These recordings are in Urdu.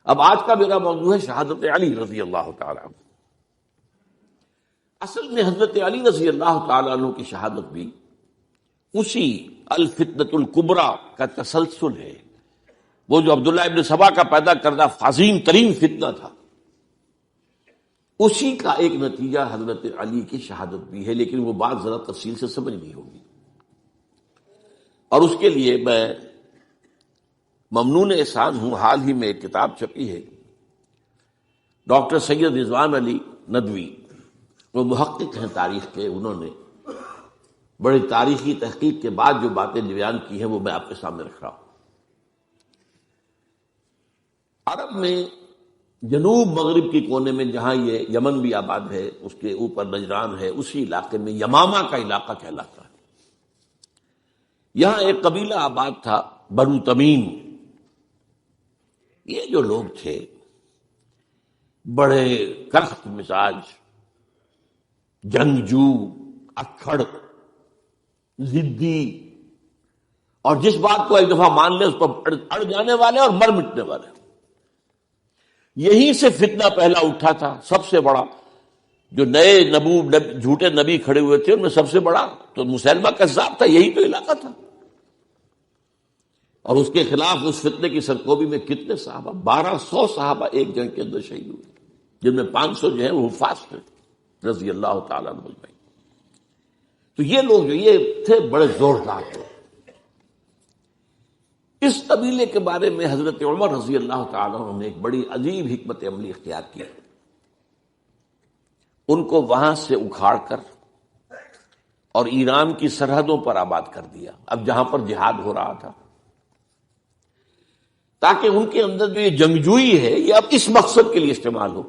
اب آج کا میرا موضوع ہے شہادت علی رضی اللہ تعالیٰ عنہ۔ اصل میں حضرت علی رضی اللہ تعالیٰ عنہ کی شہادت بھی اسی الفتنۃ الکبریٰ کا تسلسل ہے، وہ جو عبداللہ ابن سبا کا پیدا کردہ عظیم ترین فتنہ تھا، اسی کا ایک نتیجہ حضرت علی کی شہادت بھی ہے، لیکن وہ بات ذرا تفصیل سے سمجھنی ہوگی۔ اور اس کے لیے میں ممنون احسان ہوں، حال ہی میں ایک کتاب چھپی ہے، ڈاکٹر سید رضوان علی ندوی، وہ محقق ہیں تاریخ کے، انہوں نے بڑی تاریخی تحقیق کے بعد جو باتیں بیان کی ہیں وہ میں آپ کے سامنے رکھ رہا ہوں۔ عرب میں جنوب مغرب کی کونے میں جہاں یہ یمن بھی آباد ہے، اس کے اوپر نجران ہے، اسی علاقے میں یمامہ کا علاقہ کہلاتا ہے۔ یہاں ایک قبیلہ آباد تھا بنو تمیم۔ یہ جو لوگ تھے بڑے کرخت مزاج، جنگجو، اکھڑ، ضدی، اور جس بات کو ایک دفعہ مان لے اس پر اڑ جانے والے اور مر مٹنے والے۔ یہیں سے فتنہ پہلا اٹھا تھا، سب سے بڑا جو نئے جھوٹے نبی کھڑے ہوئے تھے ان میں سب سے بڑا تو مسیلمہ کذاب تھا، یہی تو علاقہ تھا۔ اور اس کے خلاف اس فتنے کی سرکوبی میں کتنے صحابہ، 1200 صحابہ ایک جنگ کے اندر شہید ہوئے، جن میں 500 جو ہیں وہ حفاظ تھے رضی اللہ تعالیٰ عنہ اجمعین۔ تو یہ لوگ جو یہ تھے بڑے زوردار تھے۔ اس قبیلے کے بارے میں حضرت عمر رضی اللہ تعالیٰ عنہ نے ایک بڑی عجیب حکمت عملی اختیار کی۔ ان کو وہاں سے اکھاڑ کر اور ایران کی سرحدوں پر آباد کر دیا، اب جہاں پر جہاد ہو رہا تھا، تاکہ ان کے اندر جو یہ جنگجوئی ہے یہ اب اس مقصد کے لیے استعمال ہو،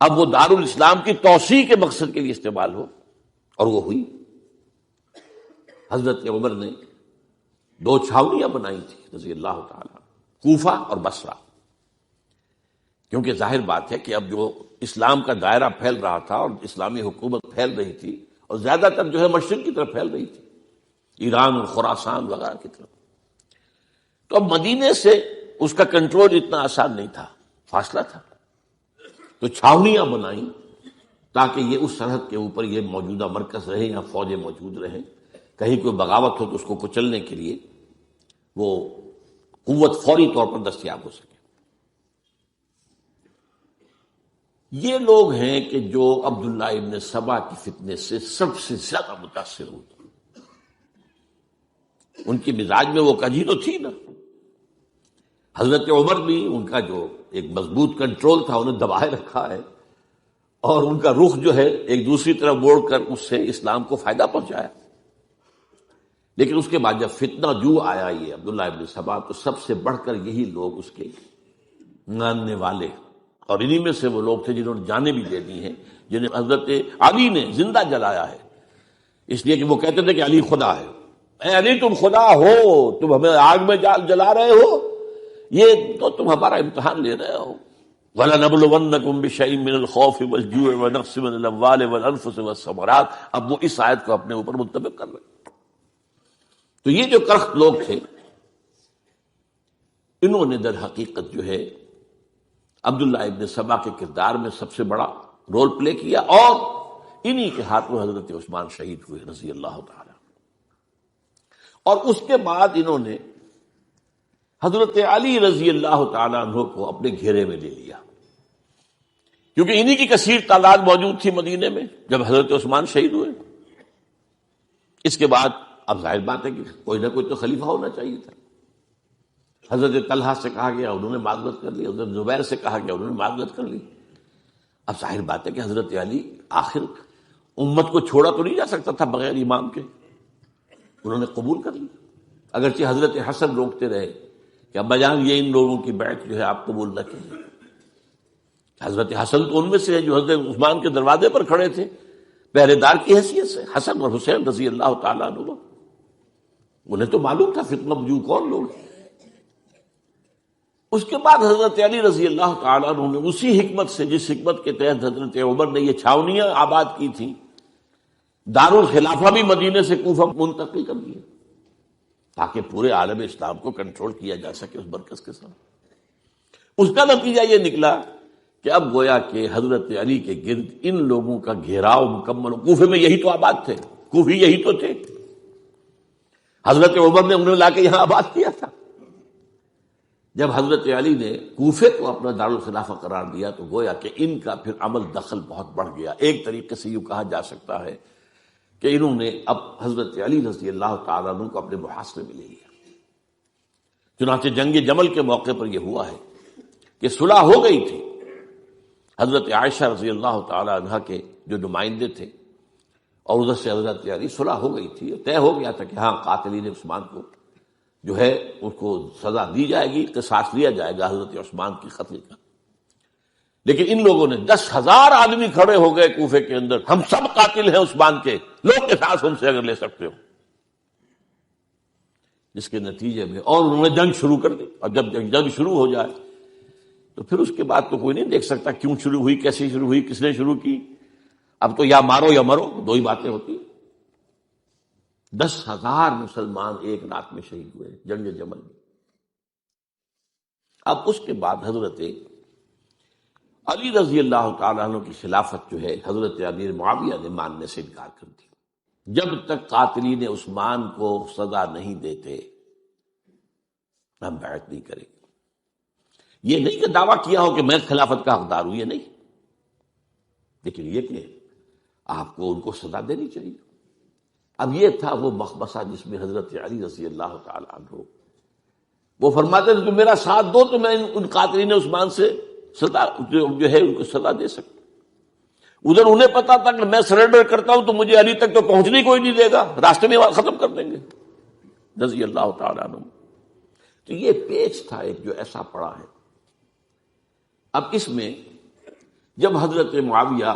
اب وہ دارالاسلام کی توسیع کے مقصد کے لیے استعمال ہو، اور وہ ہوئی۔ حضرت عمر نے 2 چھاونیاں بنائی تھی رضی اللہ تعالیٰ، کوفہ اور بصرہ، کیونکہ ظاہر بات ہے کہ اب جو اسلام کا دائرہ پھیل رہا تھا اور اسلامی حکومت پھیل رہی تھی، اور زیادہ تر جو ہے مشرق کی طرف پھیل رہی تھی، ایران اور خراسان وغیرہ کی طرف، تو اب مدینے سے اس کا کنٹرول اتنا آسان نہیں تھا، فاصلہ تھا، تو چھاونیاں بنائیں تاکہ یہ اس سرحد کے اوپر یہ موجودہ مرکز رہے یا فوجیں موجود رہیں، کہیں کوئی بغاوت ہو تو اس کو کچلنے کے لیے وہ قوت فوری طور پر دستیاب ہو سکے۔ یہ لوگ ہیں کہ جو عبداللہ ابن سبا کی فتنے سے سب سے زیادہ متاثر ہوتے، ان کی مزاج میں وہ کجی تو تھی نا۔ حضرت عمر بھی ان کا جو ایک مضبوط کنٹرول تھا انہیں دبائے رکھا ہے، اور ان کا رخ جو ہے ایک دوسری طرف موڑ کر اس سے اسلام کو فائدہ پہنچایا۔ لیکن اس کے بعد جب فتنہ جو آیا یہ عبداللہ ابن سبا، تو سب سے بڑھ کر یہی لوگ اس کے ماننے والے، اور انہی میں سے وہ لوگ تھے جنہوں نے جانیں بھی دے دی ہیں، جنہیں حضرت علی نے زندہ جلایا ہے، اس لیے کہ وہ کہتے تھے کہ علی خدا ہے۔ اے علی تم خدا ہو، تم ہمیں آگ میں جلا رہے ہو، یہ تو تم ہمارا امتحان لے رہے ہو۔ وَلَنَبْلُوَنَّكُمْ بِشَيْءٍ مِّنَ الْخَوْفِ وَالْجُوعِ وَنَقْصٍ مِّنَ الْأَمْوَالِ وَالْأَنفُسِ وَالثَّمَرَاتِ۔ اب وہ اس آیت کو اپنے اوپر منطبق کر رہے ہیں۔ تو یہ جو کرخت لوگ تھے، انہوں نے در حقیقت جو ہے عبداللہ ابن سبا کے کردار میں سب سے بڑا رول پلے کیا، اور انہی کے ہاتھوں حضرت عثمان شہید ہوئے رضی اللہ تعالی۔ اور اس کے بعد انہوں نے حضرت علی رضی اللہ تعالیٰ عنہ کو اپنے گھیرے میں لے لیا، کیونکہ انہی کی کثیر تعداد موجود تھی مدینے میں جب حضرت عثمان شہید ہوئے۔ اس کے بعد اب ظاہر بات ہے کہ کوئی نہ کوئی تو خلیفہ ہونا چاہیے تھا۔ حضرت طلحہ سے کہا گیا، انہوں نے معذرت کر لی، حضرت زبیر سے کہا گیا، انہوں نے معذرت کر لی۔ اب ظاہر بات ہے کہ حضرت علی آخر امت کو چھوڑا تو نہیں جا سکتا تھا بغیر امام کے، انہوں نے قبول کر لی، اگرچہ حضرت حسن روکتے رہے کہ ابا جان یہ ان لوگوں کی بیعت جو ہے آپ قبول نہ کیجیے۔ حضرت حسن تو ان میں سے ہیں جو حضرت عثمان کے دروازے پر کھڑے تھے پہرے دار کی حیثیت سے، حسن اور حسین رضی اللہ تعالیٰ عنہ، انہیں تو معلوم تھا فتنہ جو کون لوگ ہیں۔ اس کے بعد حضرت علی رضی اللہ تعالیٰ عنہ نے اسی حکمت سے، جس حکمت کے تحت حضرت عمر نے یہ چھاونیاں آباد کی تھیں، دارالخلافہ بھی مدینے سے کوفہ منتقل کر دیا، تاکہ پورے عالم اسلام کو کنٹرول کیا جا سکے اس مرکز کے ساتھ۔ اس کا نتیجہ یہ نکلا کہ اب گویا کہ حضرت علی کے گرد ان لوگوں کا گھیراؤ مکمل، کوفے میں یہی تو آباد تھے، کوفی یہی تو تھے، حضرت عمر نے انہیں لا کے یہاں آباد کیا تھا۔ جب حضرت علی نے کوفے کو اپنا دارالخلافہ قرار دیا تو گویا کہ ان کا پھر عمل دخل بہت بڑھ گیا۔ ایک طریقے سے یوں کہا جا سکتا ہے کہ انہوں نے اب حضرت علی رضی اللہ تعالیٰ عنہ کو اپنے محاصرے میں لے لیا۔ چنانچہ جنگ جمل کے موقع پر یہ ہوا ہے کہ صلح ہو گئی تھی، حضرت عائشہ رضی اللہ تعالیٰ عنہ کے جو نمائندے تھے اور ادھر سے حضرت علی، صلح ہو گئی تھی، طے ہو گیا تھا کہ ہاں قاتلین عثمان کو جو ہے اس کو سزا دی جائے گی، قصاص لیا جائے گا حضرت عثمان کی قتل کا۔ لیکن ان لوگوں نے 10,000 آدمی کھڑے ہو گئے کوفے کے اندر، ہم سب قاتل ہیں عثمان کے، لوگ قصاص ہم سے اگر لے سکتے ہو، جس کے نتیجے میں اور انہوں نے جنگ شروع کر دی۔ اور جب جنگ شروع ہو جائے تو پھر اس کے بعد تو کوئی نہیں دیکھ سکتا کیوں شروع ہوئی، کیسے شروع ہوئی، کس نے شروع کی۔ اب تو یا مارو یا مرو، دو ہی باتیں ہوتی۔ 10,000 مسلمان ایک رات میں شہید ہوئے جنگ جمل میں۔ اب اس کے بعد حضرت علی رضی اللہ تعالیٰ عنہ کی خلافت جو ہے حضرت امیر معاویہ نے ماننے سے انکار کر دیا۔ جب تک قاتلین عثمان کو سزا نہیں دیتے ہم بیعت نہیں کریں گے۔ یہ نہیں کہ دعویٰ کیا ہو کہ میں خلافت کا حقدار ہوں، یہ نہیں، لیکن یہ کہ آپ کو ان کو سزا دینی چاہیے۔ اب یہ تھا وہ مخمصہ جس میں حضرت علی رضی اللہ تعالیٰ عنہ وہ فرماتے تھے کہ میرا ساتھ دو تو میں ان قاتلین عثمان سے سزا جو ہے ان کو سزا دے سکتا۔ ادھر انہیں پتا تھا کہ میں سرنڈر کرتا ہوں تو مجھے علی تک تو پہنچنے کوئی نہیں دے گا، راستے میں ختم کر دیں گے رضی اللہ تعالیٰ عنہ۔ تو یہ پیچ تھا ایک جو ایسا پڑا ہے۔ اب اس میں جب حضرت معاویہ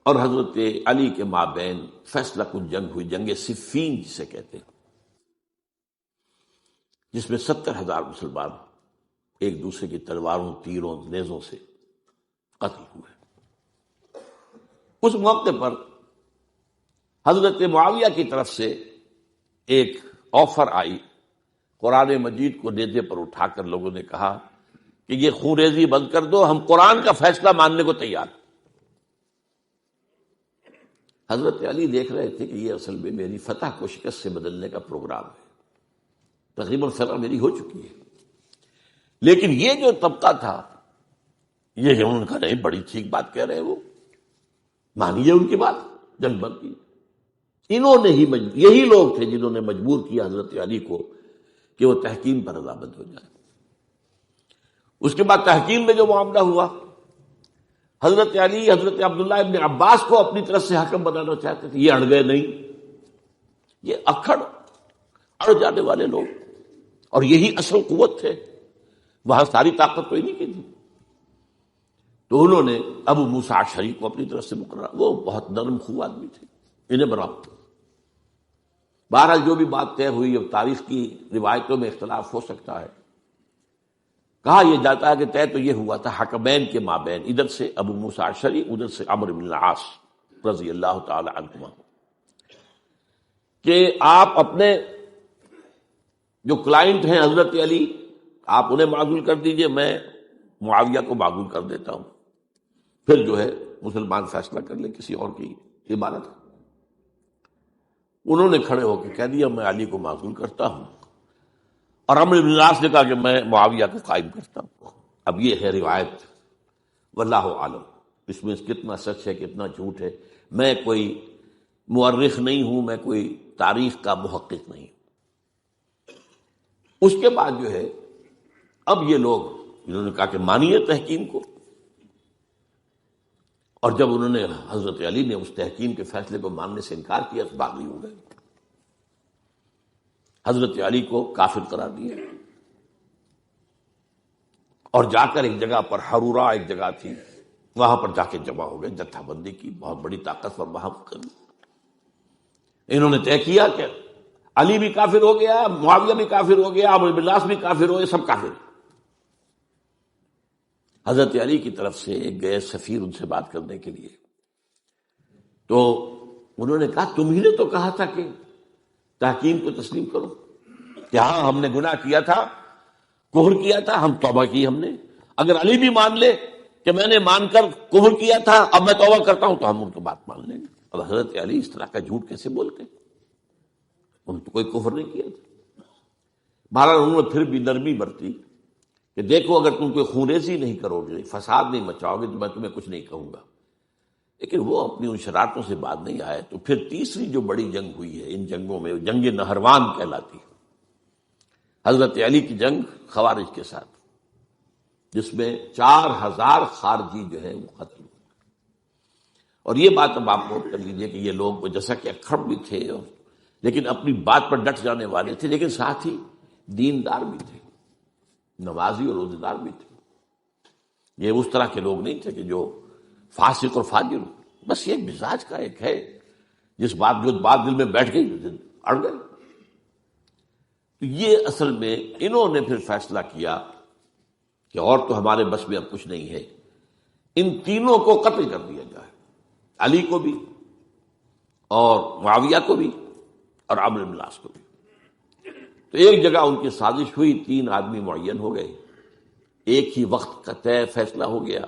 اور حضرت علی کے مابین فیصلہ کن جنگ ہوئی، جنگ صفین جسے کہتے ہیں، جس میں 70,000 مسلمان ایک دوسرے کی تلواروں، تیروں، نیزوں سے قتل ہوئے۔ اس موقع پر حضرت معاویہ کی طرف سے ایک آفر آئی، قرآن مجید کو نیزے پر اٹھا کر لوگوں نے کہا کہ یہ خون ریزی بند کر دو، ہم قرآن کا فیصلہ ماننے کو تیار۔ حضرت علی دیکھ رہے تھے کہ یہ اصل میں میری فتح کو شکست سے بدلنے کا پروگرام ہے، تقریباً فتح میری ہو چکی ہے، لیکن یہ جو طبقہ تھا یہ ان کا نہیں، بڑی ٹھیک بات کہہ رہے ہیں، وہ مانیے ان کی بات، جنگ بند کی۔ انہوں نے ہی یہی لوگ تھے جنہوں نے مجبور کیا حضرت علی کو کہ وہ تحکیم پر رضامند ہو جائے۔ اس کے بعد تحکیم میں جو معاملہ ہوا، حضرت علی حضرت عبداللہ ابن عباس کو اپنی طرف سے حکم بنانا چاہتے تھے، یہ اڑ گئے نہیں، یہ اڑ جانے والے لوگ، اور یہی اصل قوت تھے، وہاں ساری طاقت تو انہیں کی تھی۔ تو انہوں نے ابو موسیٰ اشعری کو اپنی طرف سے مقرر، وہ بہت نرم خو آدمی تھے، انہیں برابر۔ بہرحال جو بھی بات طے ہوئی، اب تاریخ کی روایتوں میں اختلاف ہو سکتا ہے، کہا یہ جاتا ہے کہ طے تو یہ ہوا تھا حکمین کے مابین، ادھر سے ابو موسیٰ اشعری، ادھر سے عمرو بن العاص رضی اللہ تعالی عنہما، کہ آپ اپنے جو کلائنٹ ہیں حضرت علی، آپ انہیں معزول کر دیجئے، میں معاویہ کو معزول کر دیتا ہوں، پھر جو ہے مسلمان فیصلہ کر لیں کسی اور کی عبادت۔ انہوں نے کھڑے ہو کے کہہ دیا میں علی کو معزول کرتا ہوں، اور عمرو بن العاص نے کہا کہ میں معاویہ کو قائم کرتا ہوں۔ اب یہ ہے روایت، واللہ عالم اس میں کتنا سچ ہے کتنا جھوٹ ہے، میں کوئی مورخ نہیں ہوں، میں کوئی تاریخ کا محقق نہیں ہوں۔ اس کے بعد جو ہے اب یہ لوگ انہوں نے کہا کہ مانیے تحکیم کو، اور جب انہوں نے حضرت علی نے اس تحکیم کے فیصلے کو ماننے سے انکار کیا تو باغی ہو گئے، حضرت علی کو کافر قرار دیا، اور جا کر ایک جگہ پر حرورہ ایک جگہ تھی وہاں پر جا کے جمع ہو گئے، جتھا بندی کی، بہت بڑی طاقت پر وہاں کر انہوں نے طے کیا کہ علی بھی کافر ہو گیا، معاویہ بھی کافر ہو گیا، عمرو بن العاص بھی کافر ہو گئے، سب کافر۔ حضرت علی کی طرف سے ایک گئے سفیر ان سے بات کرنے کے لیے، تو انہوں نے کہا تم ہی نے تو کہا تھا کہ تحکیم کو تسلیم کرو، کہ ہاں ہم نے گناہ کیا تھا، کفر کیا تھا، ہم توبہ کی ہم نے. اگر علی بھی مان لے کہ میں نے مان کر کفر کیا تھا اب میں توبہ کرتا ہوں تو ہم ان کی بات مان لیں گے. اب حضرت علی اس طرح کا جھوٹ کیسے بولتے؟ انہوں نے تو کوئی کفر نہیں کیا تھا. بہرحال انہوں نے پھر بھی نرمی برتی کہ دیکھو اگر تم کوئی خونریزی نہیں کرو گے، فساد نہیں مچاؤ گے تو میں تمہیں کچھ نہیں کہوں گا. لیکن وہ اپنی ان شرارتوں سے بعد نہیں آئے. تو پھر تیسری جو بڑی جنگ ہوئی ہے ان جنگوں میں، جنگ نہروان کہلاتی ہے، حضرت علی کی جنگ خوارج کے ساتھ، جس میں 4000 خارجی جو ہے وہ قتل ہوئے. اور یہ بات اب آپ نوٹ کر لیجئے کہ یہ لوگ جیسا کہ اکھڑ بھی تھے لیکن اپنی بات پر ڈٹ جانے والے تھے، لیکن ساتھ ہی دیندار بھی تھے، نمازی اور روزے دار بھی تھے. یہ اس طرح کے لوگ نہیں تھے کہ جو فاسق اور فاجر ہو. بس یہ مزاج کا ایک ہے، جس بات دل میں بیٹھ گئی اڑ گئے. تو یہ اصل میں انہوں نے پھر فیصلہ کیا کہ اور تو ہمارے بس میں اب کچھ نہیں ہے، ان تینوں کو قتل کر دیا جائے، علی کو بھی اور معاویہ کو بھی اور عمرو بن العاص کو بھی. تو ایک جگہ ان کی سازش ہوئی، 3 آدمی معین ہو گئے، ایک ہی وقت کا طے فیصلہ ہو گیا،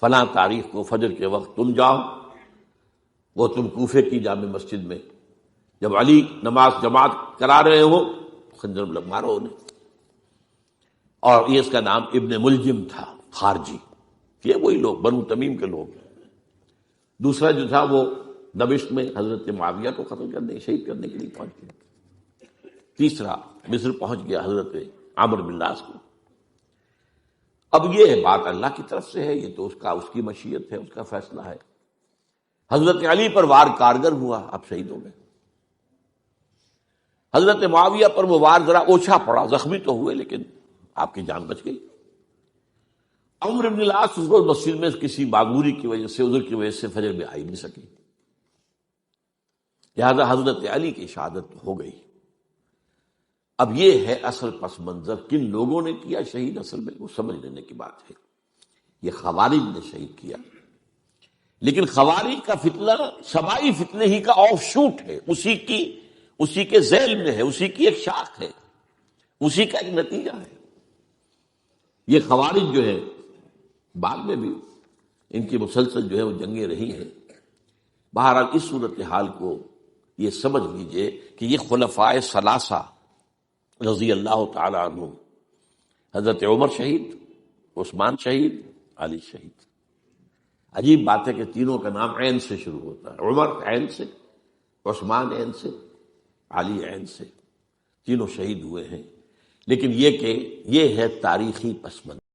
فلاں تاریخ کو فجر کے وقت تم جاؤ، وہ تم کوفے کی جامع مسجد میں، جب علی نماز جماعت کرا رہے ہو خنجر مارو انہیں. اور یہ اس کا نام ابن ملجم تھا، خارجی. یہ وہی لوگ بنو تمیم کے لوگ. دوسرا جو تھا وہ دمشق میں حضرت معاویہ کو قتل کرنے شہید کرنے کے لیے پہنچ گیا. تیسرا مصر پہنچ گیا حضرت عمرو بن العاص کو. اب یہ بات اللہ کی طرف سے ہے، یہ تو اس کی مشیت ہے، اس کا فیصلہ ہے. حضرت علی پر وار کارگر ہوا، اب شہید ہو گئے. حضرت معاویہ پر وہ وار ذرا اوچھا پڑا، زخمی تو ہوئے لیکن آپ کی جان بچ گئی. عمرو بن العاص اس روز مسجد میں کسی معذوری کی وجہ سے، عذر کی وجہ سے فجر میں آئی نہیں سکی، لہذا حضرت علی کی شہادت ہو گئی. اب یہ ہے اصل پس منظر، کن لوگوں نے کیا شہید، اصل میں وہ سمجھ لینے کی بات ہے. یہ خوارج نے شہید کیا، لیکن خوارج کا فتنہ سمائی فتنے ہی کا آف شوٹ ہے، اسی کے ذیل میں ہے، اسی کی ایک شاخ ہے، اسی کا ایک نتیجہ ہے. یہ خوارج جو ہے بعد میں بھی ان کی مسلسل جو ہے وہ جنگیں رہی ہیں. بہرحال اس صورتحال کو یہ سمجھ لیجئے کہ یہ خلفائے ثلاثہ رضی اللہ تعالی عنہ، حضرت عمر شہید، عثمان شہید، علی شہید. عجیب بات ہے کہ تینوں کا نام عین سے شروع ہوتا ہے، عمر عین سے، عثمان عین سے، علی عین سے. تینوں شہید ہوئے ہیں. لیکن یہ کہ یہ ہے تاریخی پس منظر.